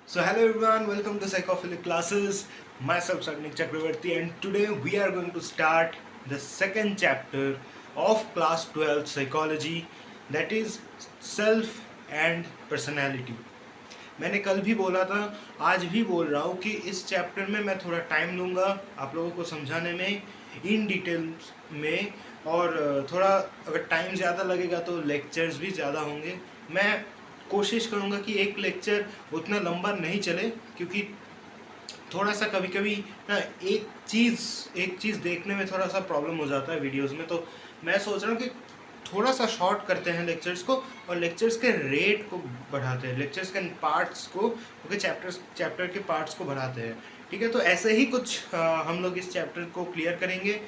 So hello everyone, welcome to Psychophilic classes. Myself Sagnik Chakravarti, and today we are going to start the second chapter of class 12 psychology, that is self and personality. मैंने कल भी बोला था, आज भी बोल रहा हूँ कि इस चैप्टर में मैं थोड़ा टाइम लूँगा आप लोगों को समझाने में इन डिटेल्स में, और थोड़ा अगर टाइम ज़्यादा लगेगा तो लेक्चर्स भी ज़्यादा होंगे। मैं कोशिश करूँगा कि एक लेक्चर उतना लंबा नहीं चले, क्योंकि थोड़ा सा कभी कभी ना एक चीज़ देखने में थोड़ा सा प्रॉब्लम हो जाता है वीडियोस में। तो मैं सोच रहा हूँ कि थोड़ा सा शॉर्ट करते हैं लेक्चर्स को, और लेक्चर्स के रेट को बढ़ाते हैं, लेक्चर्स के पार्ट्स को, क्योंकि चैप्टर के पार्ट्स को बढ़ाते हैं। ठीक है, तो ऐसे ही कुछ हम लोग इस चैप्टर को क्लियर करेंगे।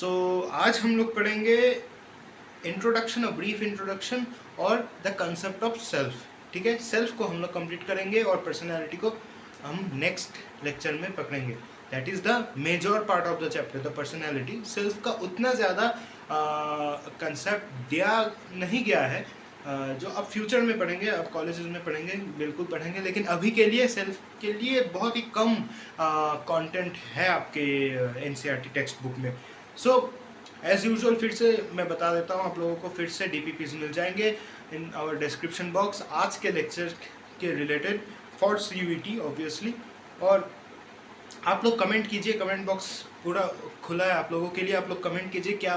सो आज हम लोग पढ़ेंगे इंट्रोडक्शन, अ ब्रीफ इंट्रोडक्शन और द कंसेप्ट ऑफ सेल्फ। ठीक है, सेल्फ को हम लोग कंप्लीट करेंगे और पर्सनैलिटी को हम नेक्स्ट लेक्चर में पकड़ेंगे। That is the major part of the chapter, the personality. Self का उतना ज़्यादा कंसेप्ट दिया नहीं गया है, जो अब फ्यूचर में पढ़ेंगे, अब कॉलेजेस में पढ़ेंगे, बिल्कुल पढ़ेंगे, लेकिन अभी के लिए सेल्फ के लिए बहुत ही कम कंटेंट है आपके एनसीईआरटी टेक्स्ट बुक में। सो एज यूजुअल फिर से मैं बता देता हूँ, आप लोगों को फिर से डीपीपीज मिल जाएंगे इन आवर डिस्क्रिप्शन बॉक्स आज के लेक्चर के रिलेटेड फॉर सीयूईटी ऑब्वियसली। और आप लोग कमेंट कीजिए, कमेंट बॉक्स पूरा खुला है आप लोगों के लिए। आप लोग कमेंट कीजिए क्या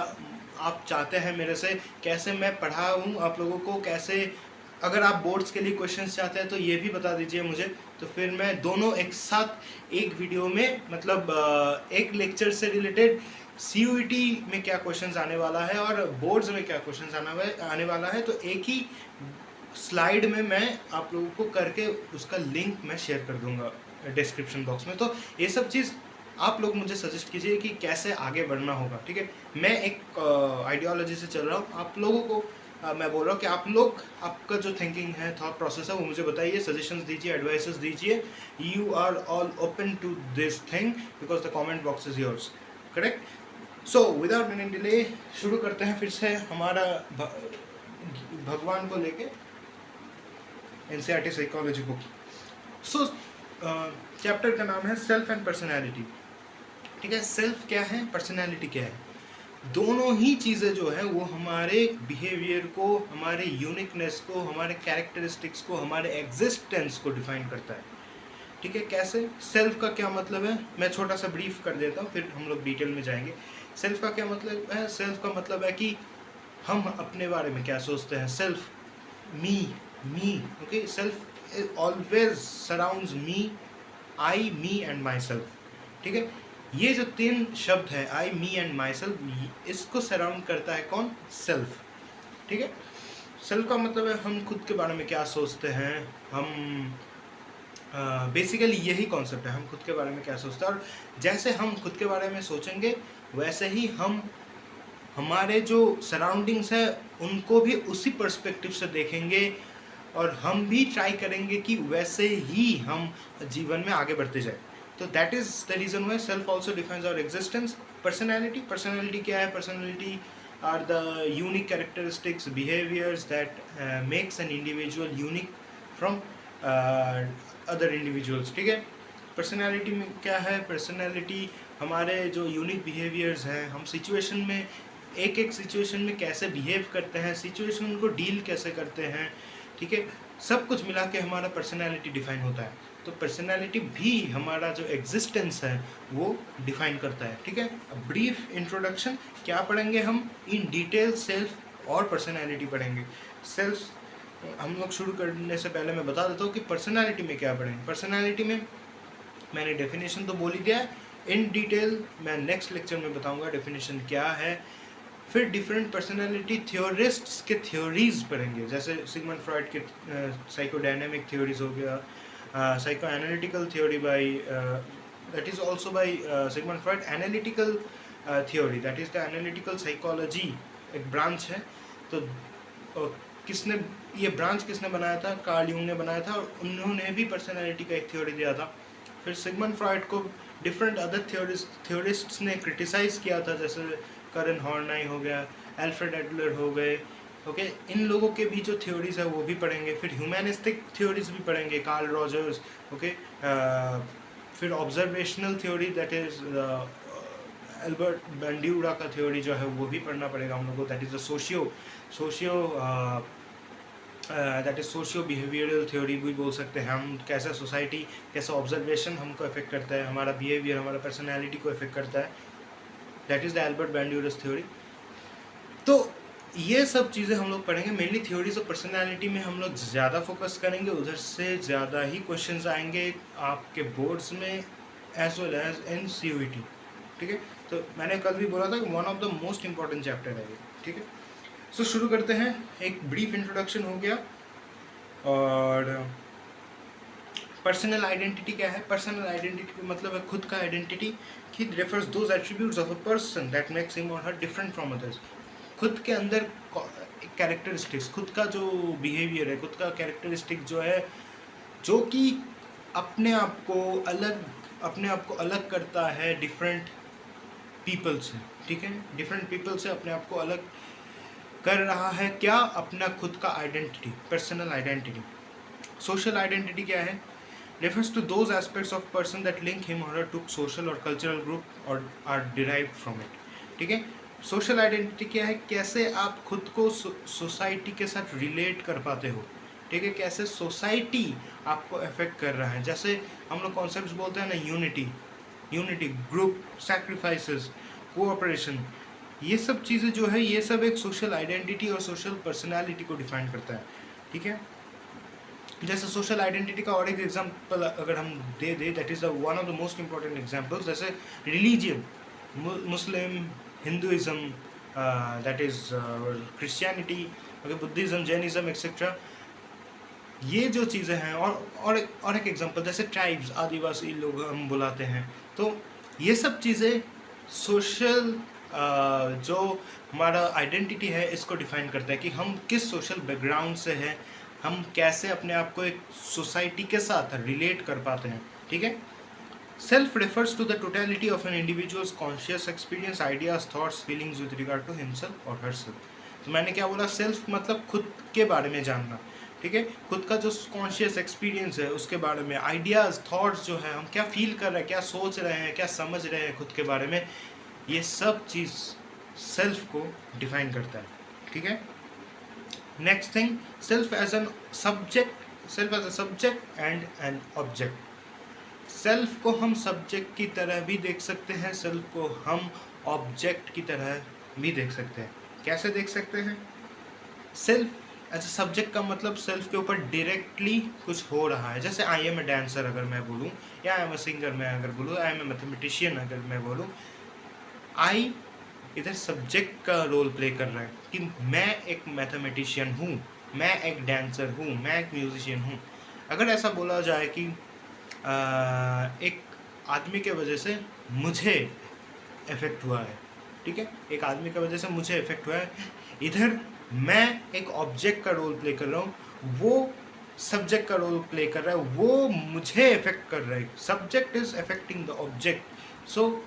आप चाहते हैं मेरे से, कैसे मैं पढ़ाऊँ आप लोगों को, कैसे। अगर आप बोर्ड्स के लिए क्वेश्चंस चाहते हैं तो ये भी बता दीजिए मुझे, तो फिर मैं दोनों एक साथ एक वीडियो में, मतलब एक लेक्चर से रिलेटेड सीयूईटी में क्या क्वेश्चंस आने वाला है और बोर्ड्स में क्या क्वेश्चंस आने वाला है, तो एक ही स्लाइड में मैं आप लोगों को करके उसका लिंक मैं शेयर कर दूंगा डिस्क्रिप्शन बॉक्स में। तो ये सब चीज़ आप लोग मुझे सजेस्ट कीजिए कि कैसे आगे बढ़ना होगा। ठीक है, मैं एक आइडियोलॉजी से चल रहा हूँ, आप लोगों को मैं बोल रहा हूँ कि आप लोग, आपका जो थिंकिंग है, थॉट प्रोसेस है, वो मुझे बताइए, सजेशंस दीजिए, एडवाइसेस दीजिए। You are all open to this thing because the comment box is yours. Correct. So without any delay शुरू करते हैं फिर से हमारा भगवान को लेके NCERT psychology book. So chapter का नाम है सेल्फ एंड पर्सनैलिटी। ठीक है, सेल्फ क्या है, पर्सनैलिटी क्या है, दोनों ही चीज़ें जो है वो हमारे बिहेवियर को, हमारे यूनिकनेस को, हमारे कैरेक्टरिस्टिक्स को, हमारे एग्जिस्टेंस को डिफाइन करता है। ठीक है, कैसे, सेल्फ का क्या मतलब है, मैं छोटा सा ब्रीफ कर देता हूँ, फिर हम लोग डिटेल में जाएंगे। सेल्फ का क्या मतलब है, सेल्फ का मतलब है कि हम अपने बारे में क्या सोचते हैं। Self, me, okay, self always surrounds me, I, me and my self. ठीक है, ये जो तीन शब्द है, आई, मी एंड माई सेल्फ, इसको सराउंड करता है कौन, सेल्फ। ठीक है, सेल्फ का मतलब है हम खुद के बारे में क्या सोचते हैं, हम बेसिकली यही कॉन्सेप्ट है, हम खुद के बारे में क्या सोचते हैं। और जैसे हम खुद के बारे में सोचेंगे वैसे ही हम हमारे जो सराउंडिंग्स है उनको भी उसी पर्सपेक्टिव से देखेंगे, और हम भी ट्राई करेंगे कि वैसे ही हम जीवन में आगे बढ़ते जाए। तो that is the reason why self also defines our existence. Personality क्या है, personality are the unique characteristics, behaviours that makes an individual unique from other individuals. ठीक है, पर्सनैलिटी में क्या है, पर्सनैलिटी हमारे जो यूनिक बिहेवियर्स हैं, हम सिचुएशन में, एक सिचुएशन में कैसे बिहेव करते हैं, सिचुएशन को डील कैसे करते हैं। ठीक है, सब कुछ मिला के हमारा पर्सनैलिटी डिफाइन होता है। तो पर्सनैलिटी भी हमारा जो एग्जिस्टेंस है वो डिफाइन करता है। ठीक है, ब्रीफ इंट्रोडक्शन क्या पढ़ेंगे हम, इन डिटेल सेल्फ और पर्सनैलिटी पढ़ेंगे। सेल्फ हम लोग शुरू करने से पहले मैं बता देता हूँ कि पर्सनैलिटी में क्या पढ़ेंगे। पर्सनैलिटी में मैंने डेफिनेशन तो बोल ही दिया है, इन डिटेल मैं नेक्स्ट लेक्चर में बताऊंगा डेफिनेशन क्या है। फिर डिफरेंट पर्सनैलिटी थ्योरिस्ट्स के थ्योरीज पढ़ेंगे, जैसे सिगमंड फ्रॉइड के साइकोडायनेमिक थ्योरीज हो गया, psycho analytical theory by, that is also by Sigmund Freud. Analytical theory, that is the analytical psychology, एक ब्रांच है। तो किसने, ये ब्रांच किसने बनाया था, कार्ल यूंग ने बनाया था, और उन्होंने भी पर्सनैलिटी का एक थ्योरी दिया था। फिर सिगमंड फ्रॉइड को डिफरेंट अदर थ्योरिस्ट्स ने क्रिटिसाइज़ किया था, जैसे करन हॉर्नाई हो गया, एल्फ्रेड एडलर हो गए, ओके, इन लोगों के भी जो थ्योरीज है वो भी पढ़ेंगे, फिर ह्यूमैनिस्टिक थ्योरीज भी पढ़ेंगे, कार्ल रॉजर्स, ओके, फिर observational theory that is Albert Bandura का थ्योरी जो है वो भी पढ़ना पड़ेगा हम लोग को, that is the socio that is socio behavioural theory भी बोल सकते हैं हम, कैसा सोसाइटी, कैसा ऑब्जर्वेशन हमको इफेक्ट करता है, हमारा बिहेवियर, हमारा पर्सनैलिटी को इफेक्ट करता है, that is the Albert Bandura's theory. तो ये सब चीज़ें हम लोग पढ़ेंगे, मेनली थ्योरीज ऑफ पर्सनैलिटी में हम लोग ज़्यादा फोकस करेंगे, उधर से ज़्यादा ही क्वेश्चंस आएंगे आपके बोर्ड्स में as well as in CUET, ठीक है। तो मैंने कल भी बोला था कि one of the most important chapter है ये, ठीक है। सो शुरू करते हैं, एक ब्रीफ इंट्रोडक्शन हो गया। और पर्सनल आइडेंटिटी क्या है? पर्सनल आइडेंटिटी का मतलब है खुद का आइडेंटिटी, कि refers those attributes of a person that makes him और हर डिफरेंट फ्रॉम अदर्स। खुद के अंदर कैरेक्टरिस्टिक्स, खुद का जो बिहेवियर है, खुद का कैरेक्टरिस्टिक जो है, जो कि अपने आप को अलग करता है डिफरेंट पीपल से, ठीक है। डिफरेंट पीपल से अपने आप को अलग कर रहा है क्या? अपना खुद का identity, personal identity. Social identity क्या है? refers to those aspects of person that link him or her to social or cultural group or are derived from it, ठीक है। सोशल आइडेंटिटी क्या है? कैसे आप खुद को सोसाइटी के साथ रिलेट कर पाते हो, ठीक है। कैसे सोसाइटी आपको अफेक्ट कर रहा है, जैसे हम लोग कॉन्सेप्ट्स बोलते हैं ना, यूनिटी, ग्रुप, सैक्रिफाइसेस, कोऑपरेशन, ये सब चीज़ें जो है, ये सब एक सोशल आइडेंटिटी और सोशल पर्सनैलिटी को डिफाइन करता है, ठीक है। जैसे सोशल आइडेंटिटी का और एक एग्जांपल अगर हम दे that is the one of the most important examples, जैसे religion, Muslim, Hinduism, that is Christianity, Buddhism, Jainism etcetera, ये जो चीज़ें हैं। और एक एग्जांपल जैसे ट्राइब्स, आदिवासी लोग हम बुलाते हैं, तो ये सब चीज़ें सोशल जो हमारा आइडेंटिटी है इसको डिफाइन करता है कि हम किस सोशल बैकग्राउंड से हैं, हम कैसे अपने आप को एक सोसाइटी के साथ रिलेट कर पाते हैं, ठीक है। Self refers to the totality of an individual's conscious experience, ideas, thoughts, feelings with regard to himself और हरसेल्फ। तो मैंने क्या बोला? सेल्फ मतलब खुद के बारे में जानना, ठीक है। खुद का जो कॉन्शियस एक्सपीरियंस है उसके बारे में, आइडियाज, थॉट्स जो है, हम क्या फील कर रहे हैं, क्या सोच रहे हैं, क्या समझ रहे हैं खुद के बारे में, ये सब चीज़ सेल्फ को डिफाइन करता है, ठीक है। Next thing, self as an subject and an object. Self को हम सब्जेक्ट की तरह भी देख सकते हैं, सेल्फ को हम ऑब्जेक्ट की तरह भी देख सकते हैं। कैसे देख सकते हैं? सेल्फ एज ए सब्जेक्ट का मतलब सेल्फ के ऊपर डायरेक्टली कुछ हो रहा है, जैसे आई एम ए डांसर अगर मैं बोलूँ, या आई एम ए सिंगर मैं अगर बोलूँ, आई एम ए मैथमेटिशियन अगर मैं बोलूँ, आई इधर सब्जेक्ट का रोल प्ले कर रहा है कि मैं एक मैथमेटिशियन हूँ, मैं एक डांसर हूँ, मैं एक म्यूजिशियन हूँ। अगर ऐसा बोला जाए कि एक आदमी के वजह से मुझे इफेक्ट हुआ है, ठीक है, एक आदमी की वजह से मुझे इफेक्ट हुआ है, इधर मैं एक ऑब्जेक्ट का रोल प्ले कर रहा हूँ, वो सब्जेक्ट का रोल प्ले कर रहा है, वो मुझे इफेक्ट कर रहा है, subject is affecting the object. So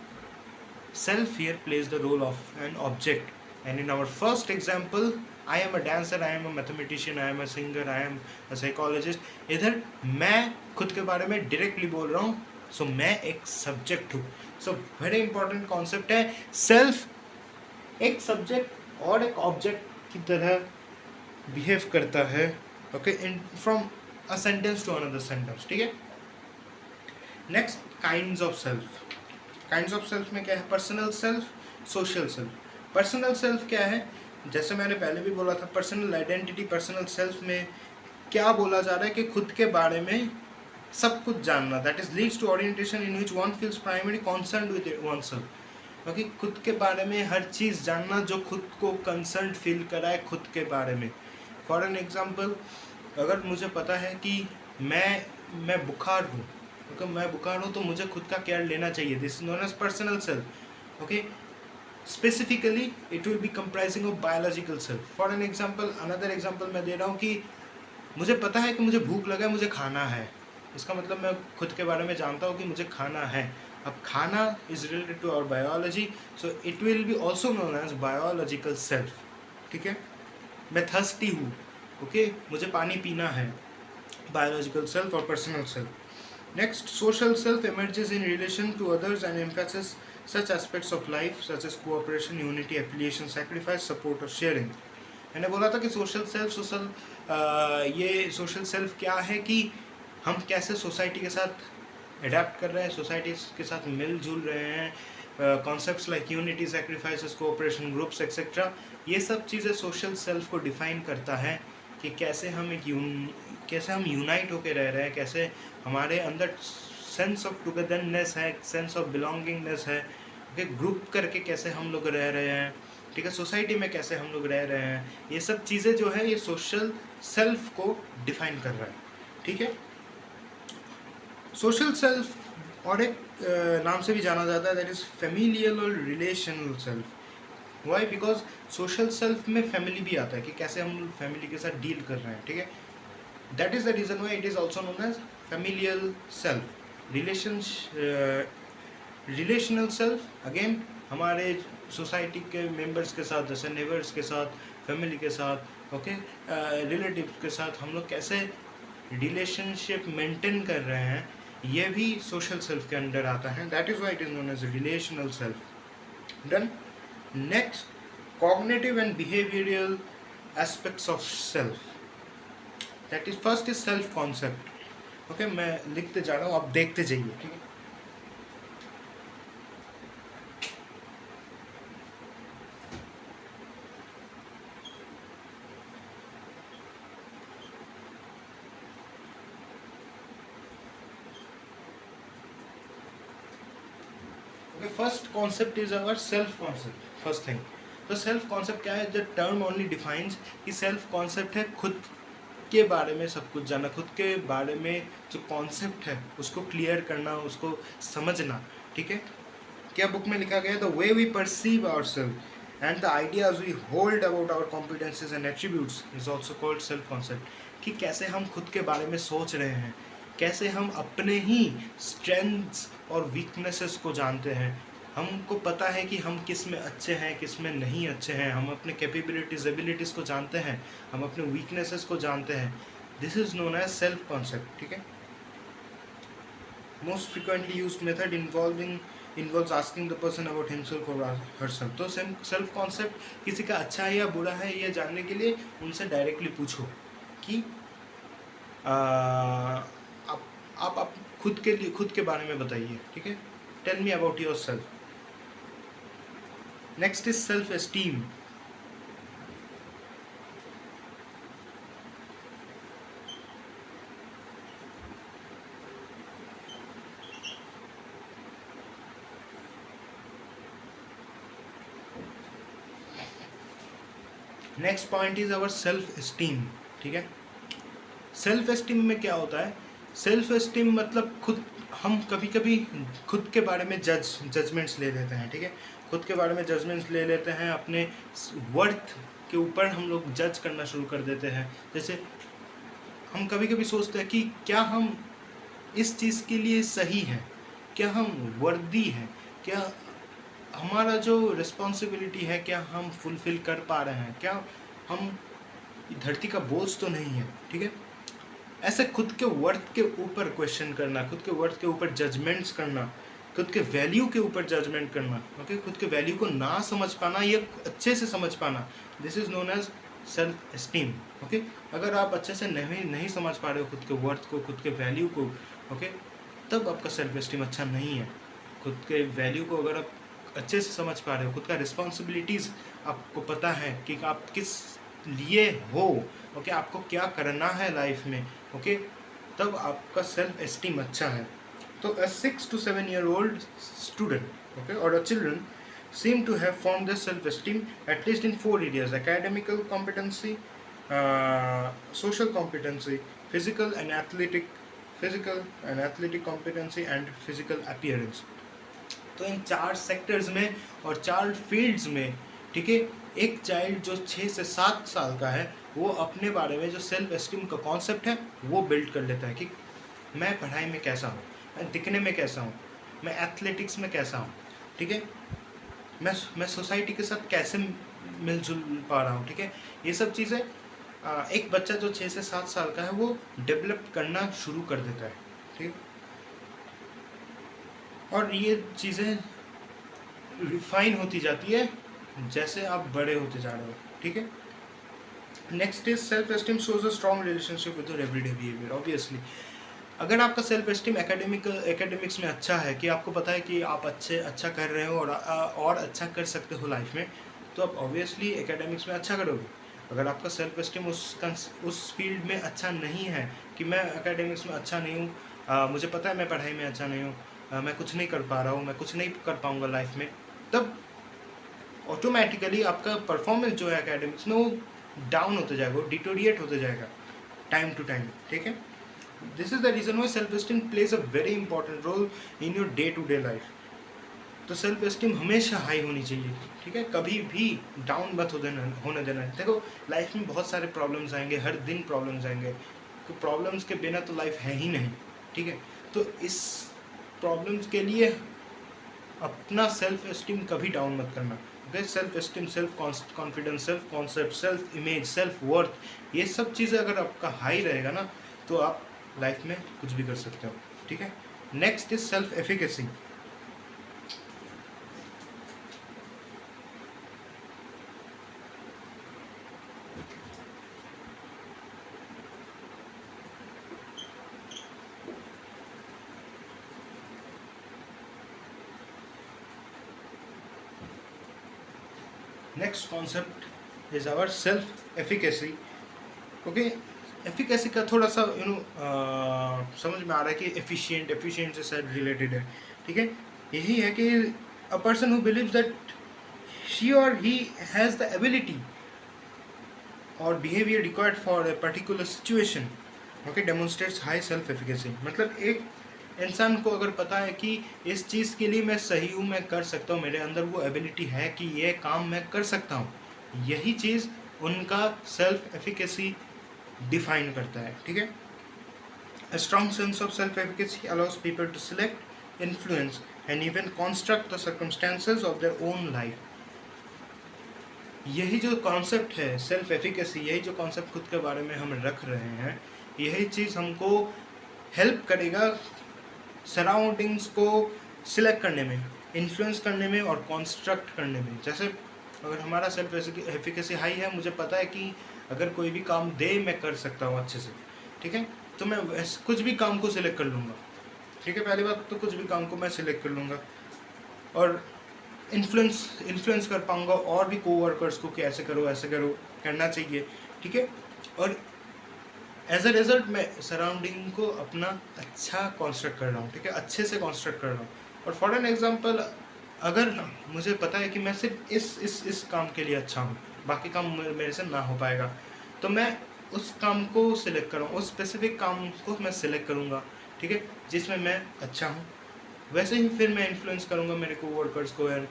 self here plays the role of an object. And in our first example, I am a dancer, I am a mathematician, I am a singer, I am a psychologist, इधर मैं खुद के बारे में directly बोल रहा हूँ, सो मैं एक सब्जेक्ट हूँ। सो वेरी इंपॉर्टेंट कॉन्सेप्ट है, सेल्फ एक सब्जेक्ट और एक ऑब्जेक्ट की तरह बिहेव करता है, okay, in from a sentence to another sentence, ठीक है। Next, kinds of self. Kinds of self में क्या है? Personal self, social self. Personal self क्या है? जैसे मैंने पहले भी बोला था, पर्सनल आइडेंटिटी, पर्सनल सेल्फ में क्या बोला जा रहा है कि खुद के बारे में सब कुछ जानना, that is leads to orientation in which one feels primary concern with one self, क्योंकि खुद के बारे में हर चीज़ जानना जो खुद को कंसर्न फील कराए खुद के बारे में। फॉर एन एग्जाम्पल, अगर मुझे पता है कि मैं बुखार हूँ, अगर मैं बुखार हूँ तो मुझे खुद का केयर लेना चाहिए, this is known as personal self, okay. Specifically it will be comprising of biological self. For an example, another example मैं दे रहा हूँ कि मुझे पता है कि मुझे भूख लगा है, मुझे खाना है, इसका मतलब मैं खुद के बारे में जानता हूँ कि मुझे खाना है। अब खाना is related to our biology, so it will be also known as biological self, ठीक है। मैं थर्स्टी हूँ, ओके, मुझे पानी पीना है, बायोलॉजिकल सेल्फ और personal self. Next, social self emerges in relation to others and emphasizes such aspects of life such as cooperation, unity, affiliation, sacrifice, support और sharing. मैंने बोला था कि ये सोशल सेल्फ क्या है कि हम कैसे सोसाइटी के साथ अडेप्ट कर रहे हैं, सोसाइटी के साथ मिलजुल रहे हैं. Concepts like unity, sacrifices, cooperation, groups etcetera, ये सब चीज़ें सोशल सेल्फ को डिफाइन करता है कि कैसे हम कैसे हम यूनाइट होकर रह रहे हैं, कैसे हमारे अंदर सेंस ऑफ टुगेदरनेस है, सेंस ऑफ बिलोंगिंगनेस है, ओके, ग्रुप करके कैसे हम लोग रह रहे हैं, ठीक है, सोसाइटी में कैसे हम लोग रह रहे हैं. ये सब चीज़ें जो है ये सोशल सेल्फ को डिफाइन कर रहा है, ठीक है. सोशल सेल्फ और एक नाम से भी जाना जाता है, दैट इज़ फेमिलियल और relational self. Why? Because social self में फैमिली भी आता है कि कैसे हम फैमिली के साथ डील कर रहे हैं, ठीक है. That is the reason why it is also known as familial self. Relational self again हमारे सोसाइटी के मेंबर्स के साथ, जैसे नेबर्स के साथ, फैमिली के साथ, ओके, रिलेटिव के साथ हम लोग कैसे रिलेशनशिप मेंटेन कर रहे हैं, ये भी सोशल सेल्फ के अंडर आता है. That is why it is known as relational self. Done. Next, cognitive and behavioural aspects of self. That is first is self concept. Okay, मैं लिखते जा रहा हूँ, आप देखते जाइए, ठीक है. First concept is our self concept. First thing, तो सेल्फ कॉन्सेप्ट क्या है? द टर्म ओनली डिफाइंस कि सेल्फ कॉन्सेप्ट है खुद के बारे में सब कुछ जानना, खुद के बारे में जो कॉन्सेप्ट है उसको क्लियर करना, उसको समझना, ठीक है. क्या बुक में लिखा गया? The way we perceive our self and the ideas we hold about our competences and attributes is also called self concept. कि कैसे हम खुद के बारे में सोच रहे हैं, कैसे हम अपने ही स्ट्रेंथ्स और वीकनेसेस को जानते हैं, हमको पता है कि हम किस में अच्छे हैं, किस में नहीं अच्छे हैं, हम अपने कैपेबिलिटीज़, एबिलिटीज़ को जानते हैं, हम अपने वीकनेसेस को जानते हैं. This is known as self concept, ठीक है. Most frequently used method involves asking the person about himself और हरसेल्फ. तो सेल्फ कॉन्सेप्ट किसी का अच्छा है या बुरा है ये जानने के लिए उनसे डायरेक्टली पूछो कि आप खुद के बारे में बताइए, ठीक है. Tell me about your self. Next is self esteem. Next point is our self esteem, ठीक है. सेल्फ एस्टीम में क्या होता है? सेल्फ एस्टीम मतलब खुद, हम कभी कभी खुद के बारे में जजमेंट्स ले लेते हैं, ठीक है. खुद के बारे में जजमेंट्स ले लेते हैं, अपने वर्थ के ऊपर हम लोग जज करना शुरू कर देते हैं. जैसे हम कभी कभी सोचते हैं कि क्या हम इस चीज़ के लिए सही हैं, क्या हम वर्दी हैं, क्या हमारा जो रिस्पॉन्सिबिलिटी है क्या हम फुलफिल कर पा रहे हैं, क्या हम धरती का बोझ तो नहीं है, ठीक है. ऐसे खुद के वर्थ के ऊपर क्वेश्चन करना, खुद के वर्थ के ऊपर जजमेंट्स करना, खुद के वैल्यू के ऊपर जजमेंट करना, ओके, खुद के वैल्यू को ना समझ पाना या अच्छे से समझ पाना, this is known as self esteem, okay. अगर आप अच्छे से नहीं समझ पा रहे हो खुद के वर्थ को, खुद के वैल्यू को, ओके, तब आपका सेल्फ एस्टीम अच्छा नहीं है. खुद के वैल्यू को अगर आप अच्छे से समझ पा रहे हो, खुद का रिस्पॉन्सिबिलिटीज़ आपको पता है कि आप किस लिए हो, ओके, आपको क्या करना है लाइफ में, ओके, तब आपका सेल्फ एस्टीम अच्छा है. तो a 6 to 7 year old student, okay, or a children seem to have formed their self-esteem at least in 4 areas: academical competency, social competency, physical and athletic competency and physical appearance. तो इन 4 sectors में और 4 fields में, ठीक है, एक child जो 6 से 7 साल का है वो अपने बारे में जो सेल्फ एस्टीम का कॉन्सेप्ट है वो बिल्ड कर लेता है कि मैं पढ़ाई में कैसा हूँ, मैं दिखने में कैसा हूँ, मैं एथलेटिक्स में कैसा हूँ, ठीक है, मैं सोसाइटी के साथ कैसे मिलजुल पा रहा हूँ, ठीक है। ये सब चीज़ें एक बच्चा जो 6 से 7 साल का है वो डेवलप करना शुरू कर देता है, ठीक। और ये चीज़ें रिफाइन होती जाती है जैसे आप बड़े होते जा रहे हो, ठीक है। Next is self esteem shows a strong relationship with your everyday behaviour. Obviously अगर आपका सेल्फ एस्टीम एकेडमिक्स में अच्छा है, कि आपको पता है कि आप अच्छा कर रहे हो और अच्छा कर सकते हो लाइफ में, तो आप ऑब्वियसली एकेडमिक्स में अच्छा करोगे। अगर आपका सेल्फ एस्टीम उस फील्ड में अच्छा नहीं है कि मैं एकेडमिक्स में अच्छा नहीं हूँ, मुझे पता है मैं पढ़ाई में अच्छा नहीं हूँ, मैं कुछ नहीं कर पा रहा हूँ, मैं कुछ नहीं कर पाऊँगा लाइफ में, तब ऑटोमेटिकली आपका परफॉर्मेंस जो है एकेडमिक्स में वो डाउन होते जाएगा, वो डिटोरिएट होते जाएगा टाइम टू टाइम, ठीक है। This is the reason why self esteem plays a very important role in your day to day life. तो सेल्फ एस्टीम हमेशा हाई होनी चाहिए, ठीक है, कभी भी डाउन मत होने देना। देखो लाइफ में बहुत सारे प्रॉब्लम्स आएंगे, हर दिन प्रॉब्लम्स आएंगे, तो प्रॉब्लम्स के बिना तो लाइफ है ही नहीं, ठीक है। तो इस प्रॉब्लम्स के लिए अपना सेल्फ एस्टीम कभी डाउन मत करना। Self esteem, self confidence, self concept, self image, self worth, ये सब चीज़ें अगर आपका हाई रहेगा ना, तो आप लाइफ में कुछ भी कर सकते हो, ठीक है। Next is self efficacy. Next concept is our self efficacy. Okay, efficacy का थोड़ा सा समझ में आ रहा है कि एफिशिएंट से शायद रिलेटेड है, ठीक है। यही है कि a person who believes that she और ही हैज़ द एबिलिटी और behaviour required for a particular situation, okay, demonstrates high self efficacy. मतलब एक इंसान को अगर पता है कि इस चीज़ के लिए मैं सही हूँ, मैं कर सकता हूँ, मेरे अंदर वो एबिलिटी है कि ये काम मैं कर सकता हूँ, यही चीज़ उनका सेल्फ एफिकेसी डिफाइन करता है, ठीक है। A strong sense of self-efficacy allows people to select, influence, and even construct the circumstances of their own life. यही जो कॉन्सेप्ट है सेल्फ एफिकेसी, यही जो कॉन्सेप्ट खुद के बारे में हम रख रहे हैं, यही चीज़ हमको हेल्प करेगा सराउंडिंग्स को सिलेक्ट करने में, इन्फ्लुएंस करने में और कॉन्स्ट्रक्ट करने में। जैसे अगर हमारा सेल्फ एफिकेसी हाई है, मुझे पता है कि अगर कोई भी काम दे मैं कर सकता हूँ अच्छे से, ठीक है, तो मैं कुछ भी काम को सिलेक्ट कर लूँगा, ठीक है। पहली बात तो कुछ भी काम को मैं सिलेक्ट कर लूँगा और इन्फ्लुएंस कर पाऊँगा और भी कोवर्कर्स को कि ऐसे करो करना चाहिए, ठीक है। और एज अ रिजल्ट मैं सराउंडिंग को अपना अच्छा कॉन्स्ट्रक्ट कर रहा हूँ, ठीक है, अच्छे से कॉन्स्ट्रक्ट कर रहा हूँ। और फॉर एन एग्जांपल, अगर मुझे पता है कि मैं सिर्फ इस काम के लिए अच्छा हूँ, बाकी काम मेरे से ना हो पाएगा, तो मैं उस काम को सिलेक्ट करूँ, उस स्पेसिफिक काम को मैं सिलेक्ट करूँगा, ठीक है, जिसमें मैं अच्छा हूँ। वैसे ही फिर मैं इन्फ्लुएंस करूँगा मेरे को वर्कर्स को, एंड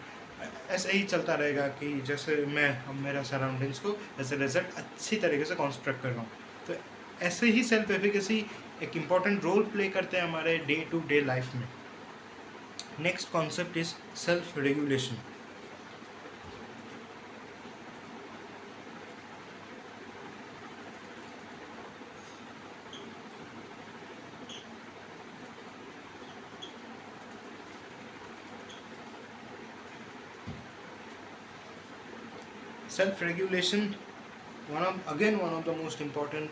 ऐसे ही चलता रहेगा कि जैसे मैं मेरा सराउंडिंग्स को एज ए रिजल्ट अच्छी तरीके से कॉन्स्ट्रक्ट कर रहा हूँ। तो ऐसे ही सेल्फ एफिकेसी एक इम्पॉर्टेंट रोल प्ले करते हैं हमारे डे टू डे लाइफ में। Next concept is self regulation. Self regulation, one of the most important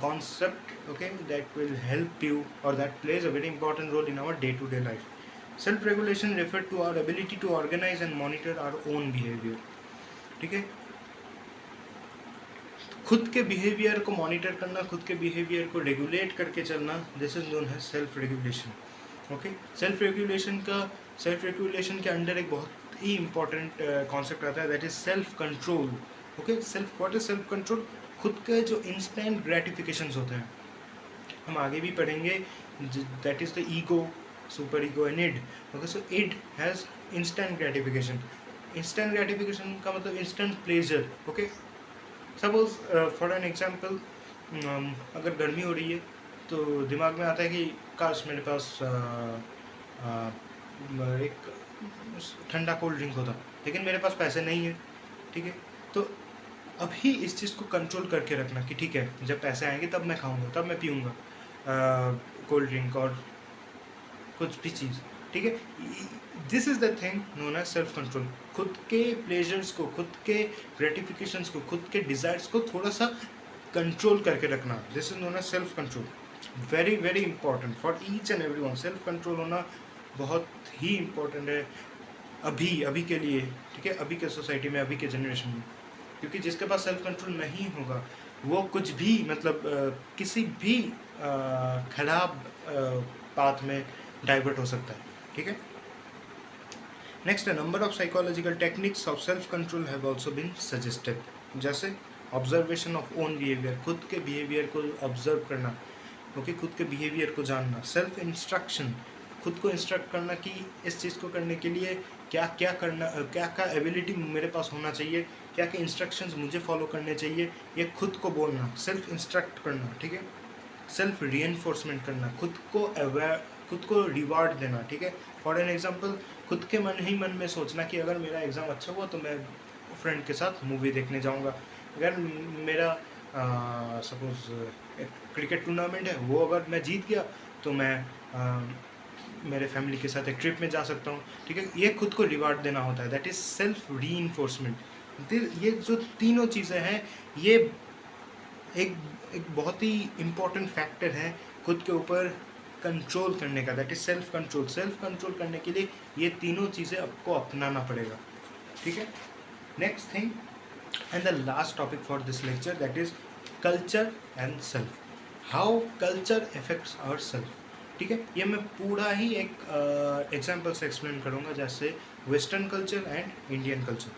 concept, okay, that will help you, or that plays a very important role in our day to day life. Self regulation refer to our ability to organize and monitor our own behavior, ठीक है। खुद के behaviour को monitor करना, खुद के behaviour को regulate करके चलना, this is known as self regulation, okay. Self regulation के अंडर एक बहुत ही इंपॉर्टेंट कॉन्सेप्ट आता है, that is self control, okay. What is self control? खुद के जो इंस्टेंट ग्रेटिफिकेशंस होते हैं, हम आगे भी पढ़ेंगे, that is the ego, super ego and id, okay. So id has instant gratification. Instant gratification का मतलब instant pleasure, okay. Suppose for an example, अगर गर्मी हो रही है तो दिमाग में आता है कि काश मेरे पास एक ठंडा कोल्ड ड्रिंक होता, लेकिन मेरे पास पैसे नहीं है, ठीक है। तो अभी इस चीज़ को कंट्रोल करके रखना कि ठीक है, जब पैसे आएंगे तब मैं खाऊंगा, तब मैं पीऊँगा कोल्ड ड्रिंक और कुछ भी चीज़, ठीक है। This is the thing known as self control. खुद के प्लेजर्स को, खुद के ग्रेटिफिकेशंस को, खुद के डिज़ायर्स को थोड़ा सा कंट्रोल करके रखना, this is known as self control. Very very important for each and every one. Self control होना बहुत ही इम्पोर्टेंट है अभी के लिए, ठीक है, अभी के सोसाइटी में, अभी के जनरेशन में। क्योंकि जिसके पास सेल्फ कंट्रोल नहीं होगा वो कुछ भी मतलब किसी भी खराब पाथ में डाइवर्ट हो सकता है, ठीक है। Next, number of psychological techniques of self control have also been suggested, जैसे ऑब्जर्वेशन ऑफ ओन बिहेवियर, खुद के बिहेवियर को ऑब्जर्व करना, ओके, खुद के बिहेवियर को जानना। सेल्फ इंस्ट्रक्शन, खुद को इंस्ट्रक्ट करना कि इस चीज़ को करने के लिए क्या क्या करना, क्या क्या एबिलिटी मेरे पास होना चाहिए, क्या क्या इंस्ट्रक्शंस मुझे फॉलो करने चाहिए, ये खुद को बोलना, सेल्फ इंस्ट्रक्ट करना, ठीक है। सेल्फ रीएनफोर्समेंट करना, खुद को अवेयर, खुद को रिवार्ड देना, ठीक है। फॉर एन एग्जांपल, खुद के मन ही मन में सोचना कि अगर मेरा एग्ज़ाम अच्छा हुआ तो मैं फ्रेंड के साथ मूवी देखने जाऊंगा, अगर मेरा सपोज क्रिकेट टूर्नामेंट है वो अगर मैं जीत गया तो मैं मेरे फैमिली के साथ एक ट्रिप में जा सकता हूँ, ठीक है। ये खुद को रिवार्ड देना होता है, दैट इज़ सेल्फ रीइंफोर्समेंट। ये जो तीनों चीज़ें हैं ये एक एक बहुत ही इम्पोर्टेंट फैक्टर है खुद के ऊपर कंट्रोल करने का, that is self control. Self control करने के लिए ये तीनों चीज़ें आपको अपनाना पड़ेगा, ठीक है। Next thing and the last topic for this lecture, that is culture and self, how culture affects our self, ठीक है। ये मैं पूरा ही एक एग्जाम्पल से एक्सप्लेन करूँगा, जैसे western culture and Indian culture.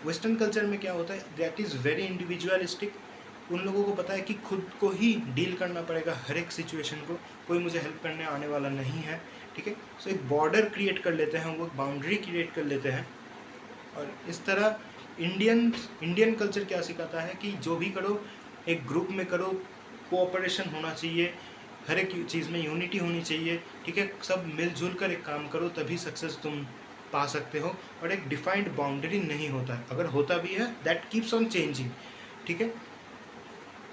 Western culture में क्या होता है, दैट इज़ वेरी इंडिविजुअलिस्टिक। उन लोगों को पता है कि खुद को ही डील करना पड़ेगा हर एक सिचुएशन को, कोई मुझे हेल्प करने आने वाला नहीं है, ठीक है। सो एक बॉर्डर क्रिएट कर लेते हैं, वो बाउंड्री क्रिएट कर लेते हैं। और इस तरह इंडियन कल्चर क्या सिखाता है कि जो भी करो एक ग्रुप में करो, कोऑपरेशन होना चाहिए, हर एक चीज़ में यूनिटी होनी चाहिए, ठीक है। सब मिलजुल कर एक काम करो तभी सक्सेस तुम पा सकते हो। और एक डिफाइंड बाउंड्री नहीं होता है, अगर होता भी है दैट कीप्स ऑन चेंजिंग, ठीक है।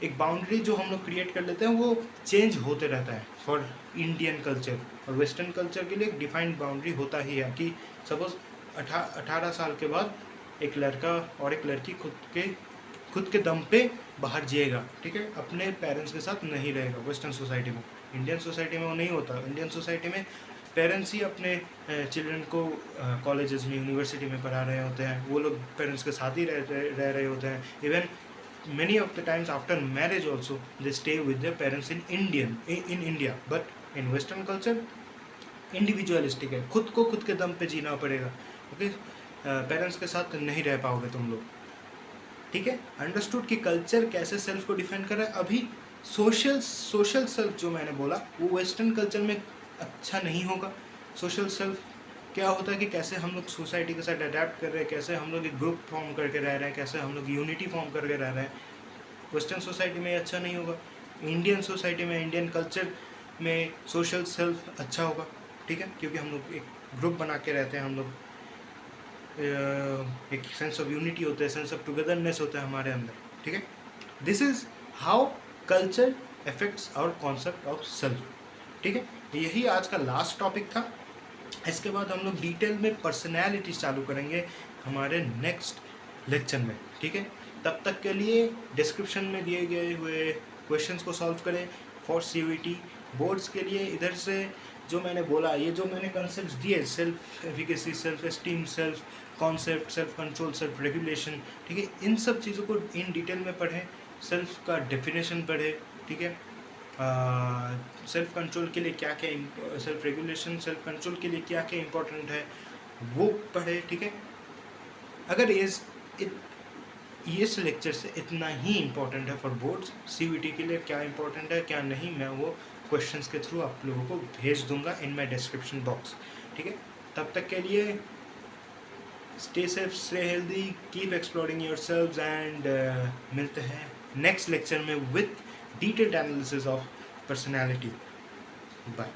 एक बाउंड्री जो हम लोग क्रिएट कर लेते हैं वो चेंज होते रहता है फॉर इंडियन कल्चर। और वेस्टर्न कल्चर के लिए एक डिफाइंड बाउंड्री होता ही है कि सपोज 18 साल के बाद एक लड़का और एक लड़की खुद के दम पे बाहर जिएगा, ठीक है, अपने पेरेंट्स के साथ नहीं रहेगा वेस्टर्न सोसाइटी में। इंडियन सोसाइटी में वो नहीं होता। इंडियन सोसाइटी में पेरेंट्स ही अपने चिल्ड्रन को कॉलेजेस में, यूनिवर्सिटी में पढ़ा रहे होते हैं, वो लोग पेरेंट्स के साथ ही रह रहे होते हैं। Even many of the times after marriage also they stay with their parents in India, but in Western culture individualistic है, खुद को खुद के दम पे जीना पड़ेगा, ओके। पेरेंट्स के साथ नहीं रह पाओगे तुम लोग, ठीक है। अंडरस्टूड कि कल्चर कैसे सेल्फ को डिफाइन कर रहा है। अभी सोशल सेल्फ जो मैंने बोला वो वेस्टर्न कल्चर में अच्छा नहीं होगा। सोशल सेल्फ क्या होता है कि कैसे हम लोग सोसाइटी के साथ अडेप्ट कर रहे हैं, कैसे हम लोग एक ग्रुप फॉर्म करके रह रहे हैं, कैसे हम लोग यूनिटी फॉर्म करके रह रहे हैं। वेस्टर्न सोसाइटी में अच्छा नहीं होगा। इंडियन सोसाइटी में, इंडियन कल्चर में सोशल सेल्फ अच्छा होगा, ठीक है, क्योंकि हम लोग एक ग्रुप बना के रहते हैं, हम लोग एक सेंस ऑफ यूनिटी होता है, सेंस ऑफ टुगेदरनेस होता है हमारे अंदर, ठीक है। This is how culture affects our concept of self, ठीक है। यही आज का लास्ट टॉपिक था। इसके बाद हम लोग डिटेल में पर्सनैलिटी चालू करेंगे हमारे नेक्स्ट लेक्चर में, ठीक है। तब तक के लिए डिस्क्रिप्शन में दिए गए हुए क्वेश्चंस को सॉल्व करें फॉर CUET बोर्ड्स के लिए। इधर से जो मैंने बोला, ये जो मैंने कॉन्सेप्ट्स दिए, self efficacy, self esteem, self concept, self control, self regulation, ठीक है, इन सब चीज़ों को इन डिटेल में पढ़ें, सेल्फ का डेफिनेशन पढ़ें, ठीक है। सेल्फ कंट्रोल के लिए क्या क्या, सेल्फ रेगुलेशन, सेल्फ कंट्रोल के लिए क्या क्या इम्पोर्टेंट है वो पढ़े, ठीक है। अगर इस लेक्चर से इतना ही इम्पोर्टेंट है फॉर बोर्ड्स, CUET के लिए क्या इम्पोर्टेंट है क्या नहीं, मैं वो क्वेश्चंस के थ्रू आप लोगों को भेज दूंगा इन माई डिस्क्रिप्शन बॉक्स, ठीक है। तब तक के लिए stay safe, stay healthy, keep exploring yourselves and मिलते हैं नेक्स्ट लेक्चर में with detailed analysis of personality. Bye.